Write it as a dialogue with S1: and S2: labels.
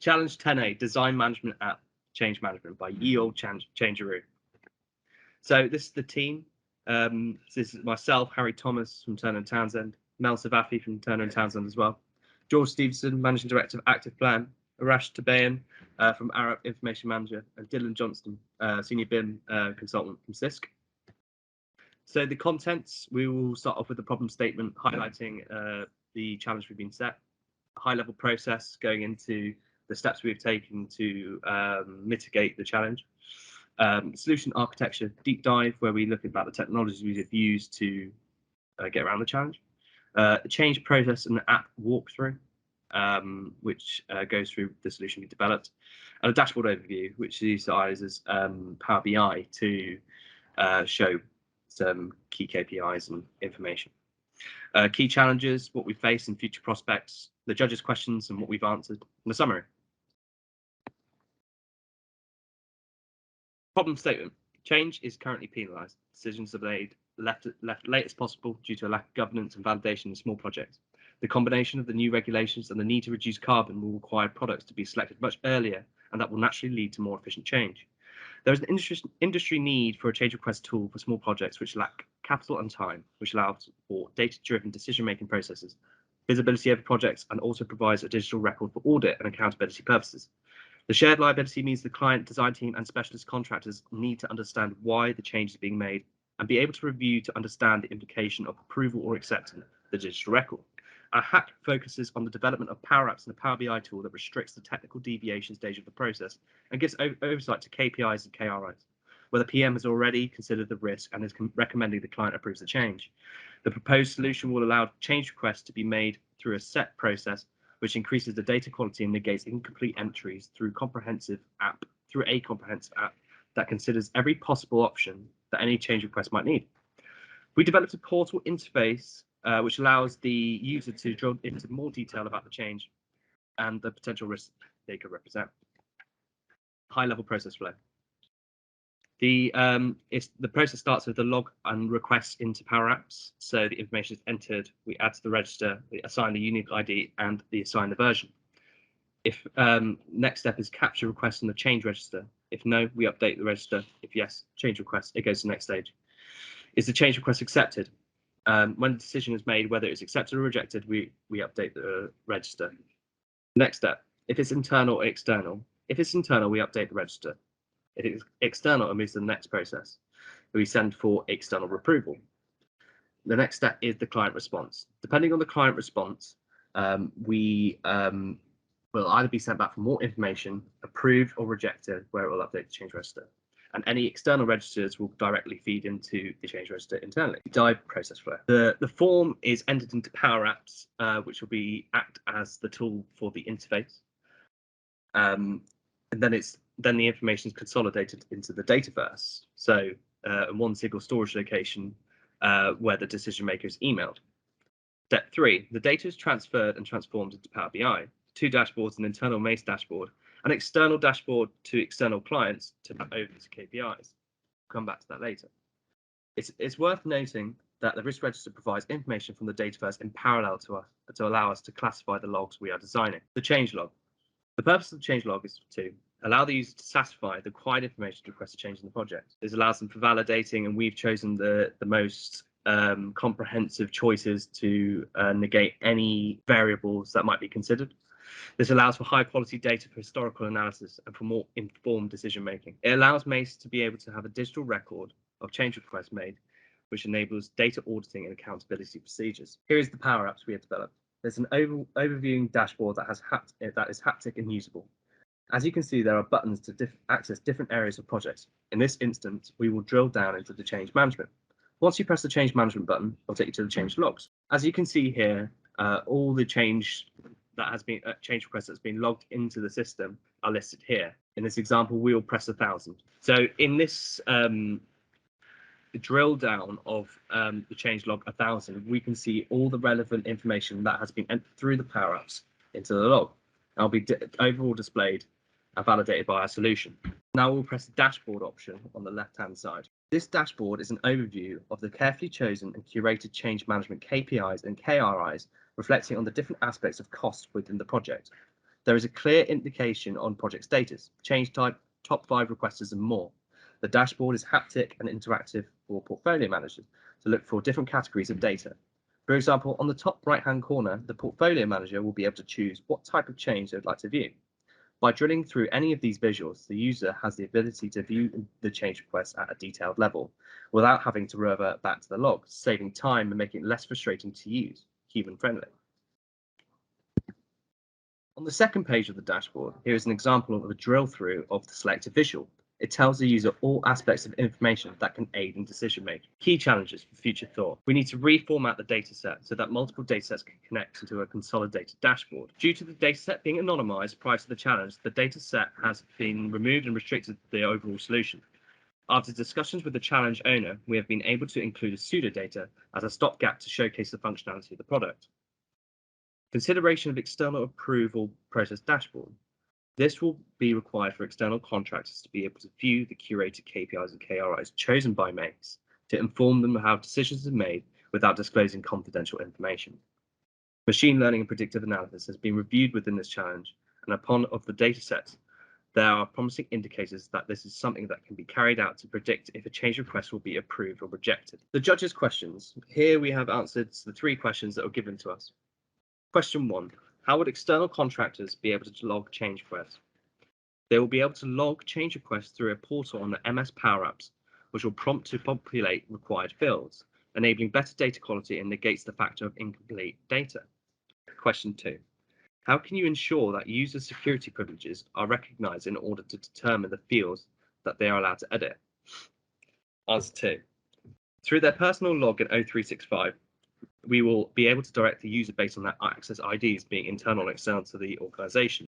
S1: Challenge 10A, Design Management App Change Management by Olde Changeroo. So this is the team. This is myself, Harry Thomas from Turner & Townsend, Mel Savafi from Turner & Townsend as well, George Stevenson, Managing Director of Active Plan, Arash Tabayan from Arab Information Manager, and Dylan Johnston, Senior BIM Consultant from CISC. So the contents, we will start off with the problem statement highlighting the challenge we've been set, a high-level process going into the steps we've taken to mitigate the challenge. Solution architecture deep dive, where we look about the technologies we've used to get around the challenge. The change process and the app walkthrough, which goes through the solution we developed, and a dashboard overview, which utilizes Power BI to show some key KPIs and information. Key challenges, what we face and future prospects, the judges' questions and what we've answered, and a summary. Problem statement. Change is currently penalised. Decisions are left late as possible due to a lack of governance and validation in small projects. The combination of the new regulations and the need to reduce carbon will require products to be selected much earlier, and that will naturally lead to more efficient change. There is an industry need for a change request tool for small projects which lack capital and time, which allows for data-driven decision-making processes, visibility over projects, and also provides a digital record for audit and accountability purposes. The shared liability means the client, design team, and specialist contractors need to understand why the change is being made and be able to review to understand the implication of approval or acceptance the digital record. Our hack focuses on the development of Power Apps and a Power BI tool that restricts the technical deviation stage of the process and gives oversight to KPIs and KRIs, where the PM has already considered the risk and is recommending the client approves the change. The proposed solution will allow change requests to be made through a set process, which increases the data quality and negates incomplete entries through a comprehensive app that considers every possible option that any change request might need. We developed a portal interface which allows the user to drill into more detail about the change and the potential risks they could represent. High-level process flow. The process starts with the log and requests into Power Apps. So the information is entered, we add to the register, we assign the unique ID, and we assign the version. If next step is capture request in the change register. If no, we update the register. If yes, change request, it goes to the next stage. Is the change request accepted? When the decision is made whether it's accepted or rejected, we update the register. Next step, if it's internal or external. If it's internal, we update the register. If it's external, it moves to the next process. We send for external approval. The next step is the client response. Depending on the client response, we will either be sent back for more information, approved or rejected, where it will update the change register. And any external registers will directly feed into the change register internally. Dive process flow. The form is entered into Power Apps, which will act as the tool for the interface. And then the information is consolidated into the Dataverse. So one single storage location where the decision maker is emailed. Step 3, the data is transferred and transformed into Power BI. 2 dashboards, an internal MACE dashboard, an external dashboard to external clients to map over to KPIs. We'll come back to that later. It's worth noting that the risk register provides information from the Dataverse in parallel to us to allow us to classify the logs we are designing. The change log. The purpose of the change log is to allow the user to satisfy the required information to request a change in the project. This allows them for validating, and we've chosen the most comprehensive choices to negate any variables that might be considered. This allows for high quality data for historical analysis and for more informed decision making. It allows MACE to be able to have a digital record of change requests made, which enables data auditing and accountability procedures. Here is the Power Apps we have developed. There's an overviewing dashboard that is haptic and usable. As you can see, there are buttons to access different areas of projects. In this instance, we will drill down into the change management. Once you press the change management button, it'll take you to the change logs. As you can see here, all the change requests that's been logged into the system are listed here. In this example, we will press 1,000. So in this drill down of the change log 1,000, we can see all the relevant information that has been entered through the Power Apps into the log. It'll be overall displayed and validated by our solution. Now we'll press the dashboard option on the left-hand side. This dashboard is an overview of the carefully chosen and curated change management KPIs and KRIs, reflecting on the different aspects of cost within the project. There is a clear indication on project status, change type, top 5 requesters, and more. The dashboard is haptic and interactive for portfolio managers to look for different categories of data. For example, on the top right-hand corner, the portfolio manager will be able to choose what type of change they would like to view. By drilling through any of these visuals, the user has the ability to view the change request at a detailed level without having to revert back to the log, saving time and making it less frustrating to use, human-friendly. On the second page of the dashboard, here is an example of a drill through of the selected visual. It tells the user all aspects of information that can aid in decision making. Key challenges for future thought. We need to reformat the dataset so that multiple datasets can connect into a consolidated dashboard. Due to the dataset being anonymized prior to the challenge, the dataset has been removed and restricted to the overall solution. After discussions with the challenge owner, we have been able to include a pseudodata as a stopgap to showcase the functionality of the product. Consideration of external approval process dashboard. This will be required for external contractors to be able to view the curated KPIs and KRIs chosen by mates to inform them of how decisions are made without disclosing confidential information. Machine learning and predictive analysis has been reviewed within this challenge, and upon of the data sets, there are promising indicators that this is something that can be carried out to predict if a change request will be approved or rejected. The judges' questions. Here we have answered the 3 questions that were given to us. Question 1. How would external contractors be able to log change requests? They will be able to log change requests through a portal on the MS Power Apps, which will prompt to populate required fields, enabling better data quality and negates the factor of incomplete data. Question 2. How can you ensure that user security privileges are recognized in order to determine the fields that they are allowed to edit? Answer 2. Through their personal log in O365, we will be able to direct the user based on their access IDs being internal and external to the organization.